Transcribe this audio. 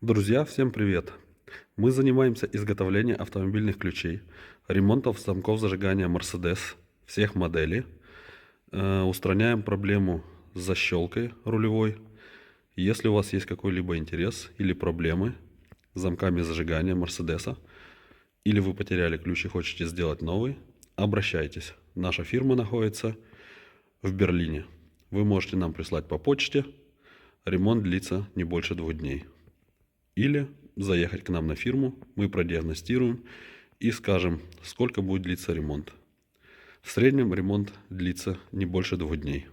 Друзья, всем привет! Мы занимаемся изготовлением автомобильных ключей, ремонтом замков зажигания Mercedes всех моделей, устраняем проблему с защелкой рулевой. Если у вас есть какой-либо интерес или проблемы с замками зажигания Mercedes, или вы потеряли ключ и хотите сделать новый, обращайтесь. Наша фирма находится в Берлине. Вы можете нам прислать по почте. Ремонт длится не больше 2 дней. Или заехать к нам на фирму, мы продиагностируем и скажем, сколько будет длиться ремонт. В среднем ремонт длится не больше 2 дней.